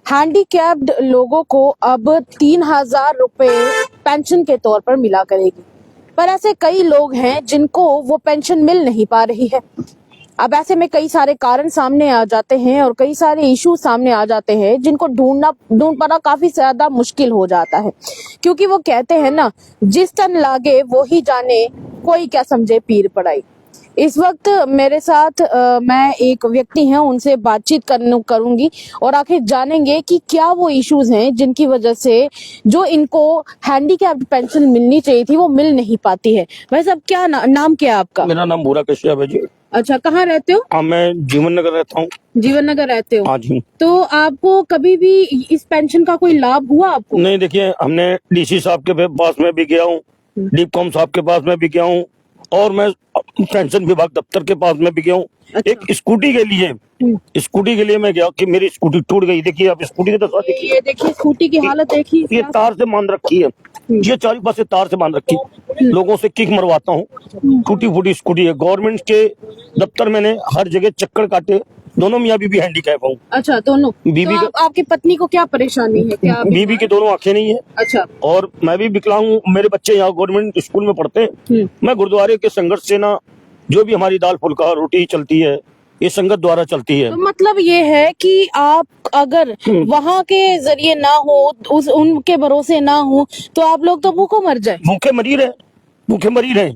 Handicapped लोगों को अब 3,000 रुपए पेंशन के तौर पर मिला करेगी, पर ऐसे कई लोग हैं जिनको वो पेंशन मिल नहीं पा रही है। अब ऐसे में कई सारे कारण सामने आ जाते हैं और कई सारे इशू सामने आ जाते हैं जिनको ढूंढ पाना काफी ज्यादा मुश्किल हो जाता है, क्योंकि वो कहते हैं ना, जिस तन लागे वो ही जाने, कोई क्या समझे पीर पड़ाई। इस वक्त मेरे साथ मैं एक व्यक्ति हैं, उनसे बातचीत करूंगी और आखिर जानेंगे कि क्या वो इश्यूज हैं जिनकी वजह से जो इनको हैंडीकैप्ड पेंशन मिलनी चाहिए थी वो मिल नहीं पाती है। भाई साहब, क्या नाम क्या है आपका? मेरा नाम भूरा कश्यप है जी। अच्छा, कहाँ रहते हो? हाँ, मैं जीवन नगर रहता हूँ। जीवन नगर रहते हो? हाँ जी। तो आपको कभी भी इस पेंशन का कोई लाभ हुआ आपको? नहीं, देखिए, हमने डीसी साहब के पास में भी गया हूँ, डीपकॉम साहब के पास में भी गया हूँ, और मैं पेंशन विभाग दफ्तर के पास में भी गया हूँ। अच्छा। एक स्कूटी के लिए मैं गया कि मेरी स्कूटी टूट गई। देखिए, आप स्कूटी की दशा देखिए। ये देखिए स्कूटी की हालत देखिए। ये तार से बांध रखी है, ये चारों पास से तार से बांध रखी है। लोगों से किक मरवाता हूँ, टूटी फूटी स्कूटी है। गवर्नमेंट के दफ्तर मैंने हर जगह चक्कर काटे, दोनों मियाँ बीबी हैंडीकैप हूँ। अच्छा, दोनों बीबी तो आपकी पत्नी को क्या परेशानी है? क्या बीबी की दोनों आंखें नहीं है। अच्छा। और मैं भी विकलांग हूँ। मेरे बच्चे यहाँ गवर्नमेंट स्कूल में पढ़ते हैं। मैं गुरुद्वारे के संघर्ष से ना, जो भी हमारी दाल फुल्का रोटी चलती है, ये संगत द्वारा चलती है। तो मतलब ये है कि आप अगर वहाँ के जरिए ना हो, उनके भरोसे ना हो, तो आप लोग तो भूखों मर जाए। भूखे मरी रहे।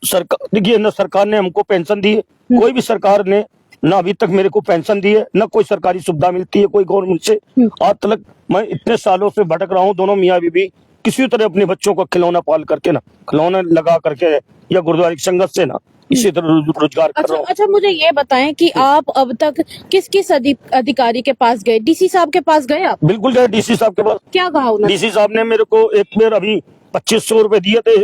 सरकार, देखिए, न सरकार ने हमको पेंशन दी है, कोई भी सरकार ने ना अभी तक मेरे को पेंशन दी है, ना कोई सरकारी सुविधा मिलती है कोई गवर्नमेंट से। आज तक मैं इतने सालों से भटक रहा हूँ, दोनों मियाँ बीबी किसी तरह अपने बच्चों को खिलौना पाल करके ना, खिलौना लगा करके या गुरुद्वारे की संगत से ना इसी तरह रोजगार कर रहा हूँ। अच्छा, मुझे ये बताएं कि आप अब तक किस किस अधिकारी के पास गए? डीसी साहब के पास गए आप? बिल्कुल गए डीसी साहब के पास। क्या कहा उन्होंने? डीसी साहब ने मेरे को एक बार अभी 2500 रुपए दिए थे,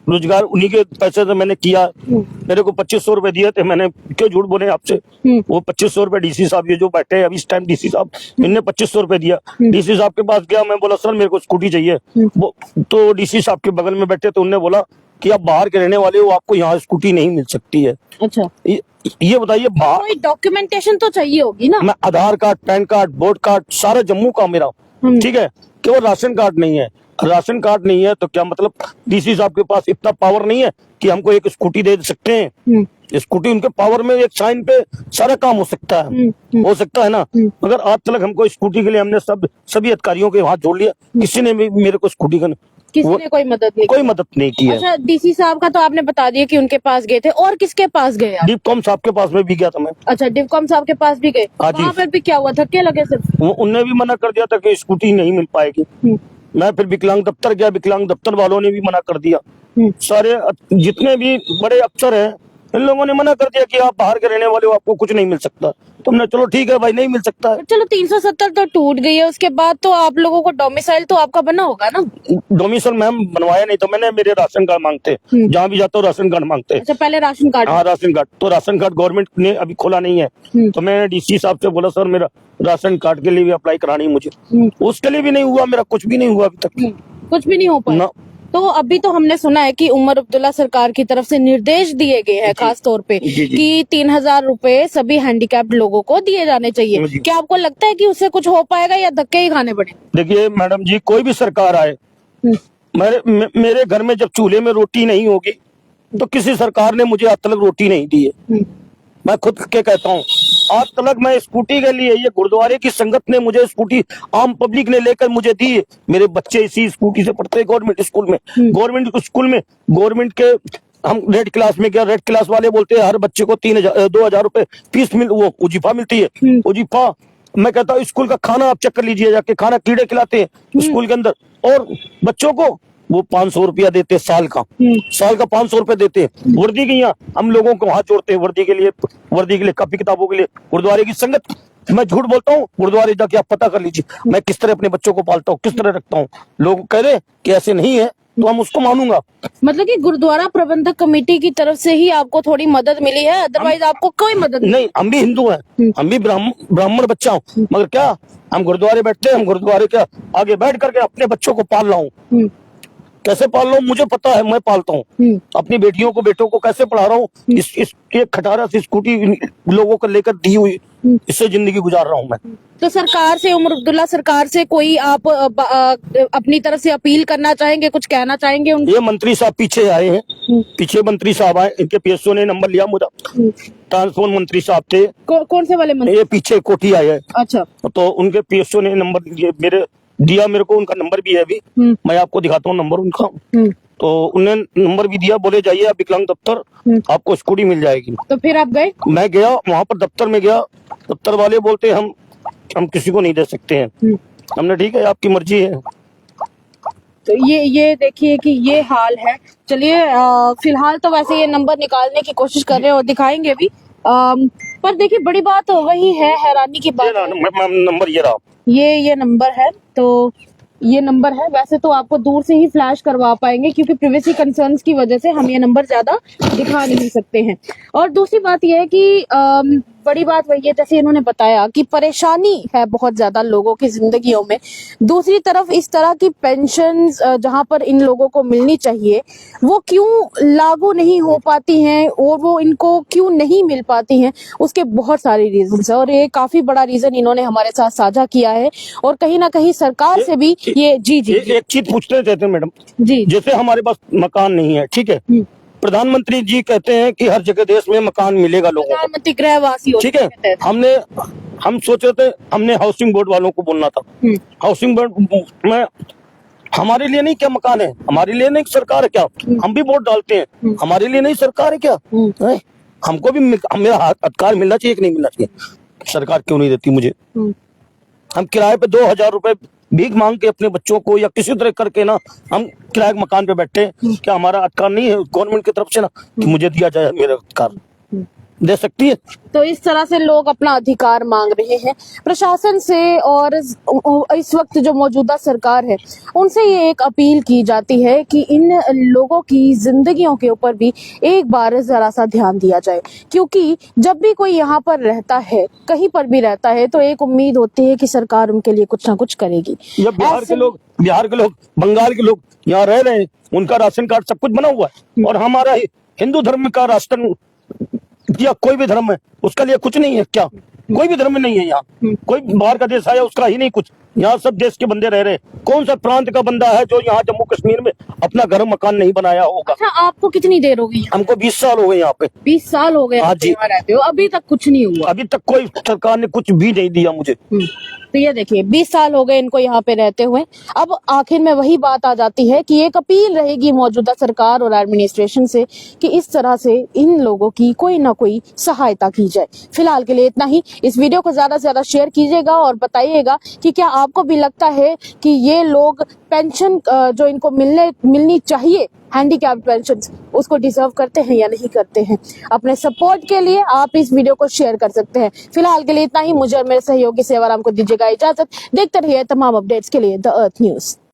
रोजगार उन्हीं के पैसे से मैंने किया। मेरे को 2500 रुपए दिए थे, मैंने क्यों झूठ बोले आपसे। वो 2500 रुपए डीसी साहब, ये जो बैठे हैं अभी इस टाइम डीसी साहब, इनने 2500 रुपए दिया। डीसी साहब के पास गया, मैं बोला सर मेरे को स्कूटी चाहिए। वो तो डीसी साहब के बगल में बैठे थे, उन्होंने बोला कि आप बाहर के रहने वाले हो, आपको यहाँ स्कूटी नहीं मिल सकती है। अच्छा, ये बताइए, कोई डॉक्यूमेंटेशन तो चाहिए होगी ना? मैं Aadhaar card, PAN card, vote card सारा जम्मू का मेरा, ठीक है, केवल राशन कार्ड नहीं है। राशन कार्ड नहीं है तो क्या मतलब डीसी साहब के पास इतना पावर नहीं है कि हमको एक स्कूटी दे सकते हैं। स्कूटी उनके पावर में, एक साइन पे सारा काम हो सकता है ना। मगर आज तक हमको स्कूटी के लिए हमने सभी अधिकारियों के हाथ जोड़ लिया, किसी ने भी मेरे को स्कूटी का किसी ने कोई मदद नहीं की है। अच्छा, डीसी साहब का तो आपने बता दिया कि उनके पास गए थे, और किसके पास गए आप? डिपकॉम साहब के पास में भी गया था मैं। अच्छा, डिपकॉम साहब के पास भी गए? वहाँ पर भी क्या हुआ? धक्के लगे सिर्फ? उनने भी मना कर दिया था कि स्कूटी नहीं मिल पाएगी। मैं फिर विकलांग दफ्तर गया, विकलांग दफ्तर वालों ने भी मना कर दिया। सारे जितने भी बड़े अफसर हैं, इन लोगों ने मना कर दिया कि आप बाहर के रहने वाले हो, आपको कुछ नहीं मिल सकता। तुमने चलो ठीक है भाई, नहीं मिल सकता है। चलो 370 तो टूट गई है, उसके बाद तो आप लोगों को डोमिसाइल तो आपका बना होगा ना? डोमिसाइल मैम बनवाया नहीं था मैंने, मेरे राशन कार्ड मांगते, जहाँ भी जाता हूँ राशन कार्ड मांगते। अच्छा, पहले राशन कार्ड? हाँ, राशन कार्ड। तो राशन कार्ड गवर्नमेंट ने अभी खोला नहीं है, तो मैंने डीसी साहब से बोला सर मेरा राशन कार्ड के लिए भी अप्लाई करानी है मुझे। उसके लिए भी नहीं हुआ, मेरा कुछ भी नहीं हुआ अभी तक। कुछ भी नहीं हो पाया? तो अभी तो हमने सुना है कि उमर अब्दुल्ला सरकार की तरफ से निर्देश दिए गए हैं खास तौर पे कि 3,000 रुपए सभी हैंडीकैप्ड लोगों को दिए जाने चाहिए। क्या आपको लगता है कि उससे कुछ हो पाएगा या धक्के ही खाने पड़े? देखिए मैडम जी, कोई भी सरकार आए, मेरे घर में जब चूल्हे में रोटी नहीं होगी तो किसी सरकार ने मुझे आज तक रोटी नहीं दी है। मैं खुद के कहता हूँ, आज तक मैं स्कूटी के लिए, ये गुरुद्वारे की संगत ने मुझे स्कूटी, आम पब्लिक ने लेकर मुझे दी है। मेरे बच्चे इसी स्कूटी से पढ़ते हैं गवर्नमेंट स्कूल में। गवर्नमेंट के हम रेड क्लास में गया, रेड क्लास वाले बोलते हैं हर बच्चे को 2,000 रुपए फीस वो उजीफा मिलती है। उजीफा, मैं कहता हूँ स्कूल का खाना आप चेक कर लीजिए जाके, खाना कीड़े खिलाते हैं स्कूल के अंदर, और बच्चों को वो 500 रुपया देते साल का 500 रुपए देते। वर्दी की यहाँ हम लोगों को हाथ जोड़ते हैं, वर्दी के लिए, कॉपी किताबों के लिए। गुरुद्वारे की संगत, मैं झूठ बोलता हूँ, गुरुद्वारे जाके आप पता कर लीजिए मैं किस तरह अपने बच्चों को पालता हूँ, किस तरह रखता हूँ। लोग कह रहे कि ऐसे नहीं है तो हम उसको मानूंगा। मतलब कि गुरुद्वारा प्रबंधक कमेटी की तरफ से ही आपको थोड़ी मदद मिली है, अदरवाइज आपको कोई मदद नहीं। हम भी हिंदू हैं, हम भी ब्राह्मण बच्चा हूँ, मगर क्या हम गुरुद्वारे बैठते हैं, हम गुरुद्वारे के आगे बैठ करके अपने बच्चों को पाल रहा हूँ। कैसे पाल रहा हूँ मुझे पता है, मैं पालता हूँ अपनी बेटियों को, बेटों को कैसे पढ़ा रहा हूँ। इस एक खटारा सी स्कूटी लोगों को लेकर दी हुई, इससे जिंदगी गुजार रहा हूँ मैं। तो सरकार से, उमर अब्दुल्ला सरकार से कोई आप अपनी तरफ से अपील करना चाहेंगे, कुछ कहना चाहेंगे उनको? ये मंत्री साहब पीछे आए हैं, पीछे मंत्री साहब आए, इनके पीएसओ ने नंबर लिया मुझा, ट्रांसपोर्ट मंत्री साहब थे। कौन से वाले मंत्री? ये पीछे कोठी आए हैं। अच्छा। तो उनके पीएसओ ने नंबर मेरे को, उनका नंबर भी है अभी, मैं आपको दिखाता हूँ नंबर उनका। तो उन्होंने नंबर भी दिया, बोले जाइए आप विकलांग दफ्तर, आपको स्कूटी मिल जाएगी। तो फिर आप गए? मैं गया वहां पर, दफ्तर में गया, दफ्तर वाले बोलते हम किसी को नहीं दे सकते हैं। हमने ठीक है, आपकी मर्जी है। तो ये देखिए कि ये हाल है। चलिए, फिलहाल तो वैसे ये नंबर निकालने की कोशिश कर रहे हैं और दिखाएंगे भी, पर देखिए बड़ी बात वही है, हैरानी की बात है। नंबर ये रहा, ये नंबर है। तो ये नंबर है, वैसे तो आपको दूर से ही फ्लैश करवा पाएंगे क्योंकि प्रिवेसी कंसर्न्स की वजह से हम ये नंबर ज्यादा दिखा नहीं सकते हैं। और दूसरी बात यह है कि बड़ी बात वही है, जैसे इन्होंने बताया कि परेशानी है बहुत ज्यादा लोगों की जिंदगियों में। दूसरी तरफ इस तरह की पेंशन जहां पर इन लोगों को मिलनी चाहिए वो क्यों लागू नहीं हो पाती हैं और वो इनको क्यों नहीं मिल पाती हैं, उसके बहुत सारे रीजन है और ये काफी बड़ा रीजन इन्होंने हमारे साथ साझा किया है। और कहीं ना कहीं सरकार से भी ये जी एक चीज पूछना चाहते हैं मैडम जी, जैसे हमारे पास मकान नहीं है, ठीक है, प्रधानमंत्री जी कहते हैं कि हर जगह देश में मकान मिलेगा लोगों को, प्रधानमंत्री गृहवासी, ठीक है। हम सोच रहे थे, हमने हाउसिंग बोर्ड वालों को बोलना था, हाउसिंग बोर्ड में हमारे लिए नहीं क्या मकान है, हमारे लिए नहीं सरकार है क्या, हम भी वोट डालते हैं, हमारे लिए नहीं सरकार है क्या, हमको भी मेरा अधिकार मिलना चाहिए कि नहीं मिलना चाहिए, सरकार क्यों नहीं देती मुझे। हम किराए पे 2000 रुपए भीख मांग के अपने बच्चों को या किसी तरह करके ना, हम किराए के मकान पे बैठे, क्या हमारा अधिकार नहीं है गवर्नमेंट की तरफ से ना कि मुझे दिया जाए, मेरा अधिकार दे सकती है। तो इस तरह से लोग अपना अधिकार मांग रहे हैं प्रशासन से, और इस वक्त जो मौजूदा सरकार है उनसे ये एक अपील की जाती है कि इन लोगों की जिंदगियों के ऊपर भी एक बार जरा सा ध्यान दिया जाए, क्योंकि जब भी कोई यहाँ पर रहता है, कहीं पर भी रहता है, तो एक उम्मीद होती है कि सरकार उनके लिए कुछ ना कुछ करेगी। बिहार के लोग, बंगाल के लोग यहाँ रह रहे हैं, उनका राशन कार्ड सब कुछ बना हुआ है, और हमारा हिंदू धर्म का राशन या कोई भी धर्म है उसका लिए कुछ नहीं है क्या, कोई भी धर्म नहीं है यहाँ, कोई बाहर का देश आया उसका ही नहीं कुछ, यहाँ सब देश के बंदे रह रहे हैं। कौन सा प्रांत का बंदा है जो यहाँ जम्मू कश्मीर में अपना घर मकान नहीं बनाया होगा। अच्छा, आपको कितनी देर हो गई? हमको 20 साल हो गए यहाँ पे। 20 साल हो गए हाँ जी, रहते हो, अभी तक कुछ नहीं हुआ? अभी तक कोई सरकार ने कुछ भी नहीं दिया मुझे। तो ये देखिए 20 साल हो गए इनको यहाँ पे रहते हुए। अब आखिर में वही बात आ जाती है कि एक अपील रहेगी मौजूदा सरकार और एडमिनिस्ट्रेशन से कि इस तरह से इन लोगों की कोई ना कोई सहायता की जाए। फिलहाल के लिए इतना ही। इस वीडियो को ज्यादा से ज्यादा शेयर कीजिएगा और बताइएगा कि क्या आपको भी लगता है कि ये लोग पेंशन जो इनको मिलनी चाहिए, हैंडीकैप पेंशन, उसको डिजर्व करते हैं या नहीं करते हैं। अपने सपोर्ट के लिए आप इस वीडियो को शेयर कर सकते हैं। फिलहाल के लिए इतना ही। मुझे और मेरे सहयोगी सेवाराम को दीजिएगा इजाजत। देखते रहिए तमाम अपडेट्स के लिए द अर्थ न्यूज।